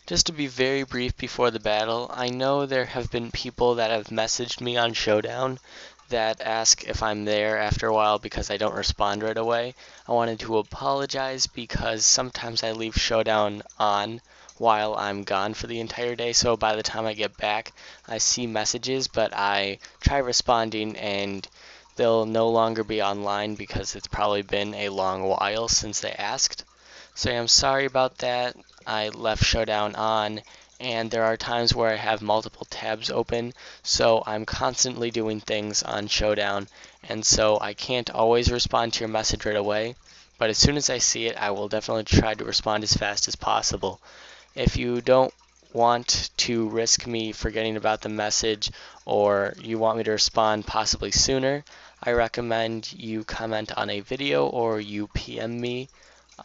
Just to be very brief before the battle, I know there have been people that have messaged me on Showdown that ask if I'm there after a while because I don't respond right away. I wanted to apologize because sometimes I leave Showdown on while I'm gone for the entire day, so by the time I get back I see messages, but I try responding and they'll no longer be online because it's probably been a long while since they asked. So yeah, I'm sorry about that. I left Showdown on, and there are times where I have multiple tabs open, so I'm constantly doing things on Showdown, and so I can't always respond to your message right away, but as soon as I see it, I will definitely try to respond as fast as possible. If you don't want to risk me forgetting about the message, or you want me to respond possibly sooner, I recommend you comment on a video or you PM me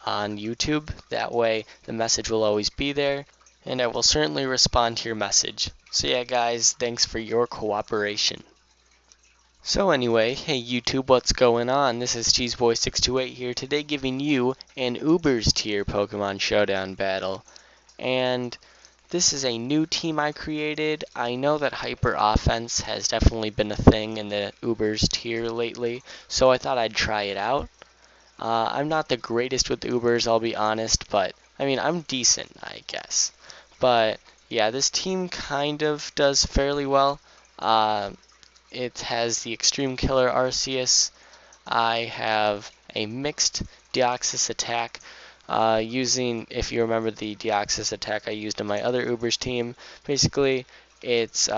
on YouTube. That way the message will always be there, and I will certainly respond to your message. So yeah guys, thanks for your cooperation. So anyway, hey YouTube, what's going on? This is Gues1 here, today giving you an Ubers tier Pokemon Showdown battle. And this is a new team I created. I know that Hyper Offense has definitely been a thing in the Ubers tier lately, so I thought I'd try it out. I'm not the greatest with Ubers, I'll be honest, but I mean, I'm decent, I guess. But yeah, this team kind of does fairly well. It has the Extreme Killer Arceus. I have a mixed Deoxys attack. Using, if you remember the Deoxys attack I used in my other Ubers team, basically it's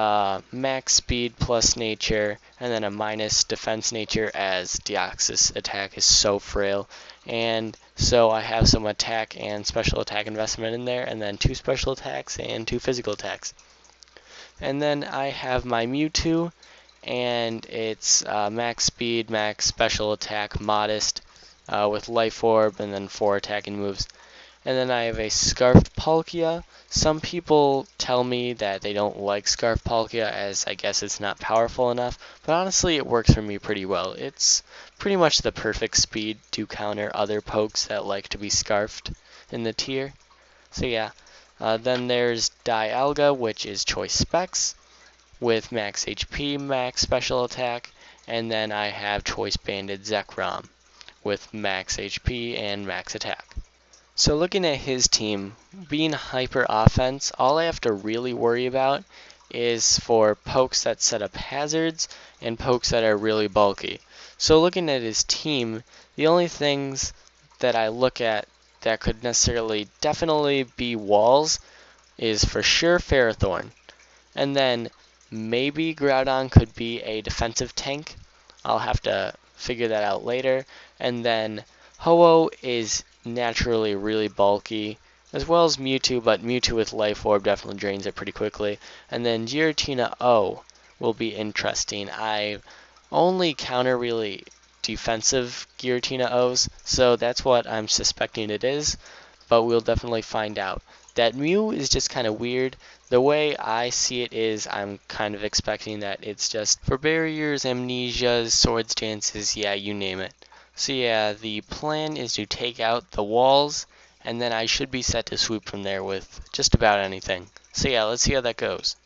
max speed plus nature, and then a minus defense nature as Deoxys attack is so frail. And so I have some attack and special attack investment in there, and then 2 special attacks and 2 physical attacks. And then I have my Mewtwo, and it's max speed, max special attack, modest, with Life Orb, and then 4 attacking moves. And then I have a Scarfed Palkia. Some people tell me that they don't like Scarfed Palkia as I guess it's not powerful enough, but honestly it works for me pretty well. It's pretty much the perfect speed to counter other pokes that like to be scarfed in the tier. So yeah, then there's Dialga, which is Choice Specs with max HP, max special attack, and then I have Choice Banded Zekrom with max HP and max attack. So looking at his team, being Hyper Offense, all I have to really worry about is for pokes that set up hazards and pokes that are really bulky. So looking at his team, the only things that I look at that could definitely be walls is for sure Ferrothorn. And then maybe Groudon could be a defensive tank. I'll have to figure that out later. And then Ho-Oh is naturally really bulky, as well as Mewtwo, but Mewtwo with Life Orb definitely drains it pretty quickly. And then Giratina O will be interesting. I only counter really defensive Giratina O's, so that's what I'm suspecting it is, but we'll definitely find out. That Mew is just kind of weird. The way I see it is I'm kind of expecting that it's just for barriers, amnesias, swords dances, yeah, you name it. So yeah, the plan is to take out the walls, and then I should be set to swoop from there with just about anything. So yeah, let's see how that goes.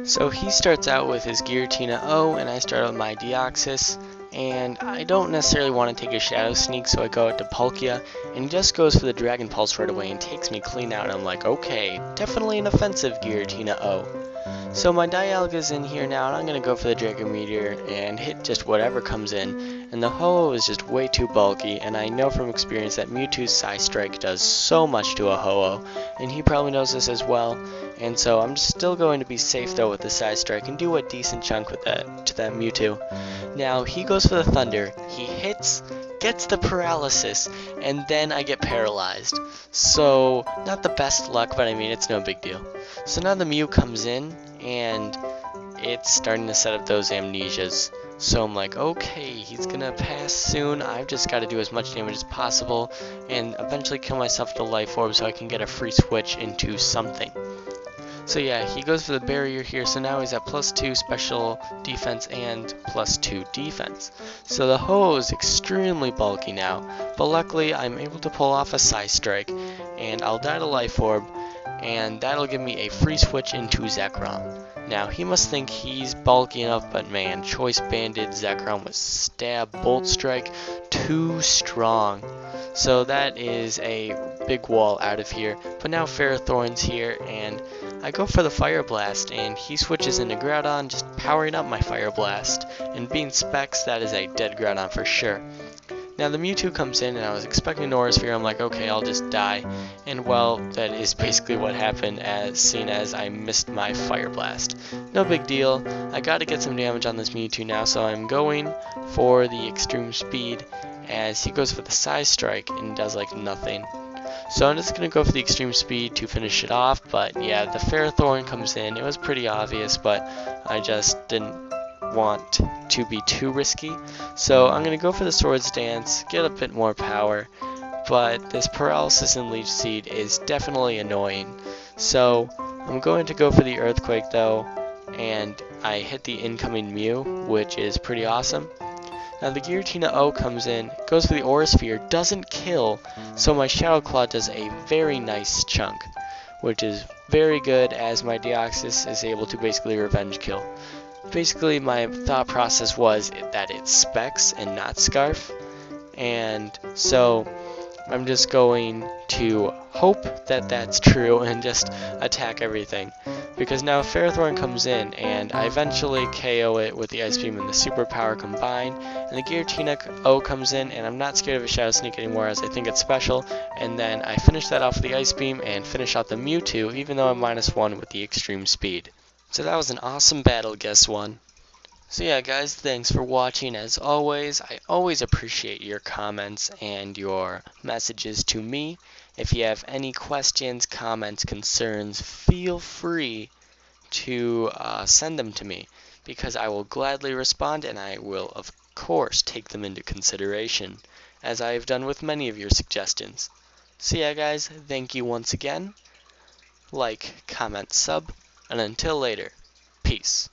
So he starts out with his Giratina O, and I start with my Deoxys, and I don't necessarily want to take a Shadow Sneak, so I go out to Palkia, and he just goes for the Dragon Pulse right away and takes me clean out, and I'm like, okay, definitely an offensive Giratina O. So my Dialga's in here now, and I'm going to go for the Draco Meteor and hit just whatever comes in, and the Ho-Oh is just way too bulky, and I know from experience that Mewtwo's Psystrike does so much to a Ho-Oh, and he probably knows this as well, and so I'm still going to be safe though with the Psystrike and do a decent chunk with that to that Mewtwo. Now he goes for the Thunder, he hits, gets the paralysis, and then I get paralyzed. So not the best luck, but I mean it's no big deal. So now the Mew comes in and it's starting to set up those amnesias. So I'm like, okay, he's gonna pass soon. I've just got to do as much damage as possible and eventually kill myself with the Life Orb so I can get a free switch into something. So yeah, he goes for the barrier here, so now he's at +2 special defense and +2 defense. So the Ho-Oh is extremely bulky now, but luckily I'm able to pull off a Psystrike, and I'll die to Life Orb, and that'll give me a free switch into Zekrom. Now, he must think he's bulky enough, but man, Choice Banded Zekrom with Stab Bolt Strike, too strong. So that is a big wall out of here, but now Ferrothorn's here, and I go for the Fire Blast, and he switches into Groudon, just powering up my Fire Blast. And being Specs, that is a dead Groudon for sure. Now the Mewtwo comes in, and I was expecting Aura Sphere. I'm like, okay, I'll just die. And well, that is basically what happened, as seen as I missed my Fire Blast. No big deal. I gotta get some damage on this Mewtwo now, so I'm going for the Extreme Speed, as he goes for the Size Strike and does like nothing. So I'm just going to go for the Extreme Speed to finish it off, but yeah, the Ferrothorn comes in. It was pretty obvious, but I just didn't want to be too risky. So I'm going to go for the Swords Dance, get a bit more power, but this Paralysis and Leech Seed is definitely annoying. So I'm going to go for the Earthquake though, and I hit the incoming Mew, which is pretty awesome. Now the Giratina O comes in, goes for the Aura Sphere, doesn't kill, so my Shadow Claw does a very nice chunk, which is very good as my Deoxys is able to basically revenge kill. Basically my thought process was that it's Specs and not Scarf, and so I'm just going to hope that that's true and just attack everything. Because now Ferrothorn comes in, and I eventually KO it with the Ice Beam and the Superpower combined, and the Giratina O comes in, and I'm not scared of a Shadow Sneak anymore as I think it's special, and then I finish that off with the Ice Beam and finish out the Mewtwo, even though I'm -1 with the Extreme Speed. So that was an awesome battle, Gues1. So yeah guys, thanks for watching. As always, I always appreciate your comments and your messages to me. If you have any questions, comments, concerns, feel free to send them to me, because I will gladly respond, and I will of course take them into consideration, as I have done with many of your suggestions. So yeah guys, thank you once again. Like, comment, sub, and until later, peace.